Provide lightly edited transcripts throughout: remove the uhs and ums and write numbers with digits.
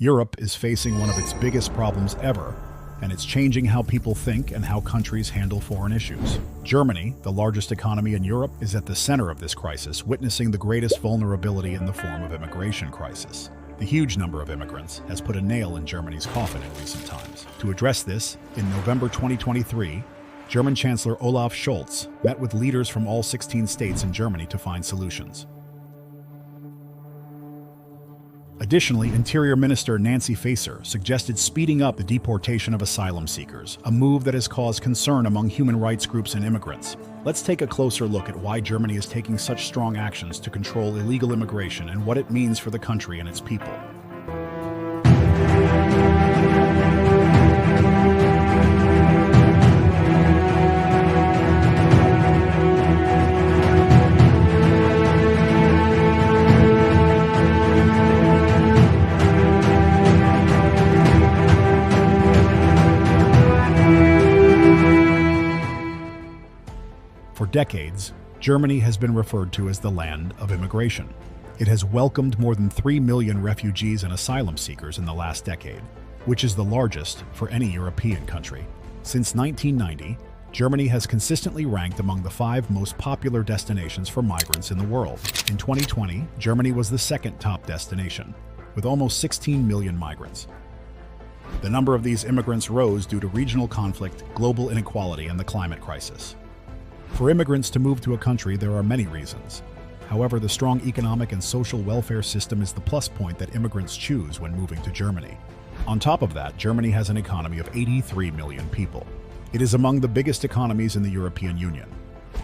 Europe is facing one of its biggest problems ever, and it's changing how people think and how countries handle foreign issues. Germany, the largest economy in Europe, is at the center of this crisis, witnessing the greatest vulnerability in the form of immigration crisis. The huge number of immigrants has put a nail in Germany's coffin in recent times. To address this, in November 2023, German Chancellor Olaf Scholz met with leaders from all 16 states in Germany to find solutions. Additionally, Interior Minister Nancy Faeser suggested speeding up the deportation of asylum seekers, a move that has caused concern among human rights groups and immigrants. Let's take a closer look at why Germany is taking such strong actions to control illegal immigration and what it means for the country and its people. For decades, Germany has been referred to as the land of immigration. It has welcomed more than 3 million refugees and asylum seekers in the last decade, which is the largest for any European country. Since 1990, Germany has consistently ranked among the 5 most popular destinations for migrants in the world. In 2020, Germany was the second top destination, with almost 16 million migrants. The number of these immigrants rose due to regional conflict, global inequality, and the climate crisis. For immigrants to move to a country, there are many reasons. However, the strong economic and social welfare system is the plus point that immigrants choose when moving to Germany. On top of that, Germany has an economy of 83 million people. It is among the biggest economies in the European Union.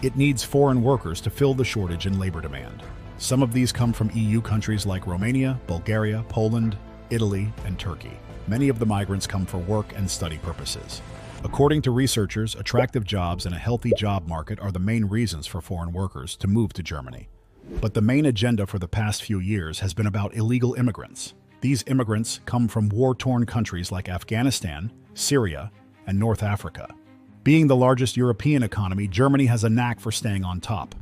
It needs foreign workers to fill the shortage in labor demand. Some of these come from EU countries like Romania, Bulgaria, Poland, Italy, and Turkey. Many of the migrants come for work and study purposes. According to researchers, attractive jobs and a healthy job market are the main reasons for foreign workers to move to Germany. But the main agenda for the past few years has been about illegal immigrants. These immigrants come from war-torn countries like Afghanistan, Syria, and North Africa. Being the largest European economy, Germany has a knack for staying on top.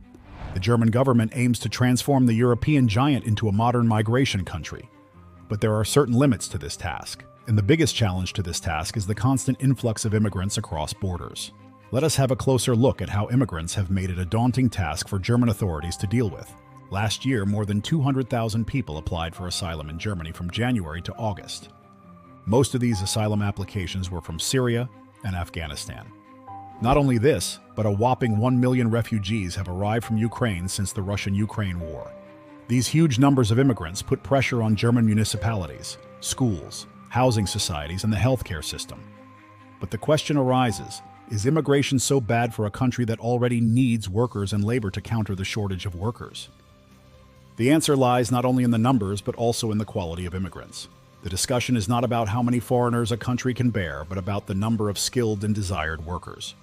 The German government aims to transform the European giant into a modern migration country. But there are certain limits to this task. And the biggest challenge to this task is the constant influx of immigrants across borders. Let us have a closer look at how immigrants have made it a daunting task for German authorities to deal with. Last year, more than 200,000 people applied for asylum in Germany from January to August. Most of these asylum applications were from Syria and Afghanistan. Not only this, but a whopping 1 million refugees have arrived from Ukraine since the Russian-Ukraine war. These huge numbers of immigrants put pressure on German municipalities, schools, housing societies, and the healthcare system. But the question arises, is immigration so bad for a country that already needs workers and labor to counter the shortage of workers? The answer lies not only in the numbers, but also in the quality of immigrants. The discussion is not about how many foreigners a country can bear, but about the number of skilled and desired workers.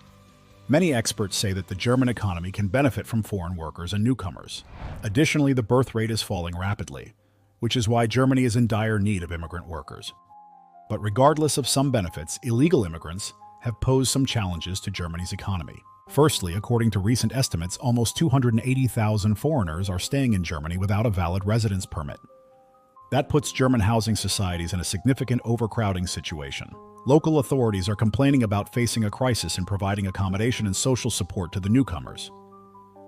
Many experts say that the German economy can benefit from foreign workers and newcomers. Additionally, the birth rate is falling rapidly, which is why Germany is in dire need of immigrant workers. But regardless of some benefits, illegal immigrants have posed some challenges to Germany's economy. Firstly, according to recent estimates, almost 280,000 foreigners are staying in Germany without a valid residence permit. That puts German housing societies in a significant overcrowding situation. Local authorities are complaining about facing a crisis in providing accommodation and social support to the newcomers.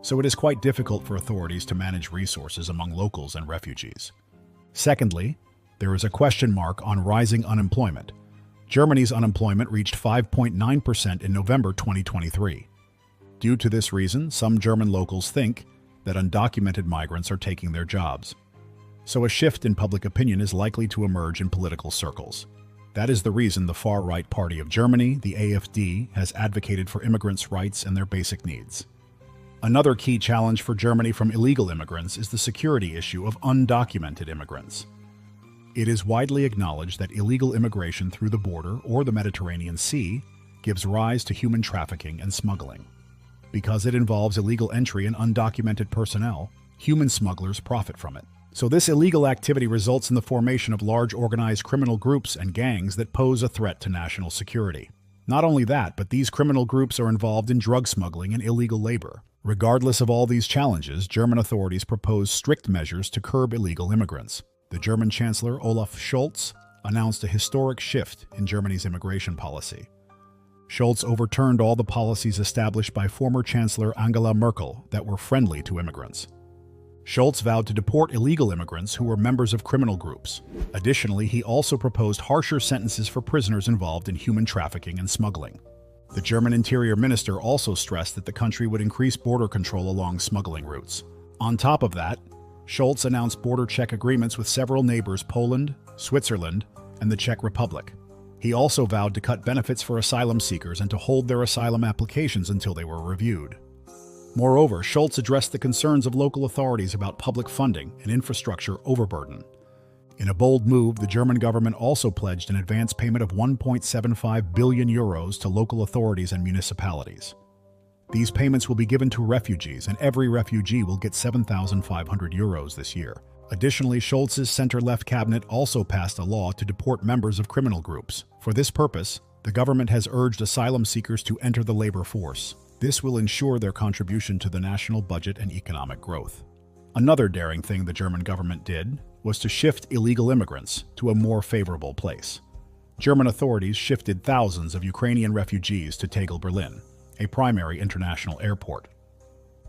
So it is quite difficult for authorities to manage resources among locals and refugees. Secondly, there is a question mark on rising unemployment. Germany's unemployment reached 5.9% in November 2023. Due to this reason, some German locals think that undocumented migrants are taking their jobs. So a shift in public opinion is likely to emerge in political circles. That is the reason the far-right party of Germany, the AfD, has advocated for immigrants' rights and their basic needs. Another key challenge for Germany from illegal immigrants is the security issue of undocumented immigrants. It is widely acknowledged that illegal immigration through the border or the Mediterranean Sea gives rise to human trafficking and smuggling. Because it involves illegal entry and undocumented personnel, human smugglers profit from it. So this illegal activity results in the formation of large organized criminal groups and gangs that pose a threat to national security. Not only that, but these criminal groups are involved in drug smuggling and illegal labor. Regardless of all these challenges, German authorities propose strict measures to curb illegal immigrants. The German Chancellor Olaf Scholz announced a historic shift in Germany's immigration policy. Scholz overturned all the policies established by former Chancellor Angela Merkel that were friendly to immigrants. Scholz vowed to deport illegal immigrants who were members of criminal groups. Additionally, he also proposed harsher sentences for prisoners involved in human trafficking and smuggling. The German Interior Minister also stressed that the country would increase border control along smuggling routes. On top of that, Scholz announced border check agreements with several neighbors, Poland, Switzerland, and the Czech Republic. He also vowed to cut benefits for asylum seekers and to hold their asylum applications until they were reviewed. Moreover, Scholz addressed the concerns of local authorities about public funding and infrastructure overburden. In a bold move, the German government also pledged an advance payment of 1.75 billion euros to local authorities and municipalities. These payments will be given to refugees, and every refugee will get 7,500 euros this year. Additionally, Scholz's center-left cabinet also passed a law to deport members of criminal groups. For this purpose, the government has urged asylum seekers to enter the labor force. This will ensure their contribution to the national budget and economic growth. Another daring thing the German government did was to shift illegal immigrants to a more favorable place. German authorities shifted thousands of Ukrainian refugees to Tegel, Berlin, a primary international airport.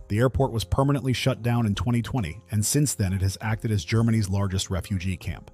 The airport was permanently shut down in 2020, and since then it has acted as Germany's largest refugee camp.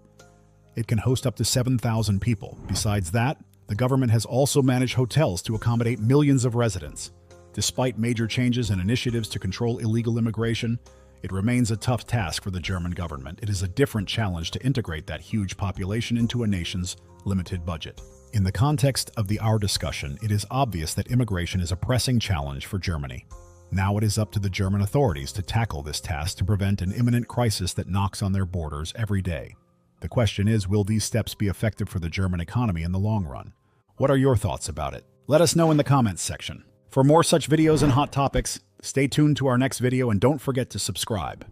It can host up to 7,000 people. Besides that, the government has also managed hotels to accommodate millions of residents. Despite major changes and initiatives to control illegal immigration, it remains a tough task for the German government. It is a different challenge to integrate that huge population into a nation's limited budget. In the context of our discussion, it is obvious that immigration is a pressing challenge for Germany. Now it is up to the German authorities to tackle this task to prevent an imminent crisis that knocks on their borders every day. The question is, will these steps be effective for the German economy in the long run? What are your thoughts about it? Let us know in the comments section. For more such videos and hot topics, stay tuned to our next video and don't forget to subscribe.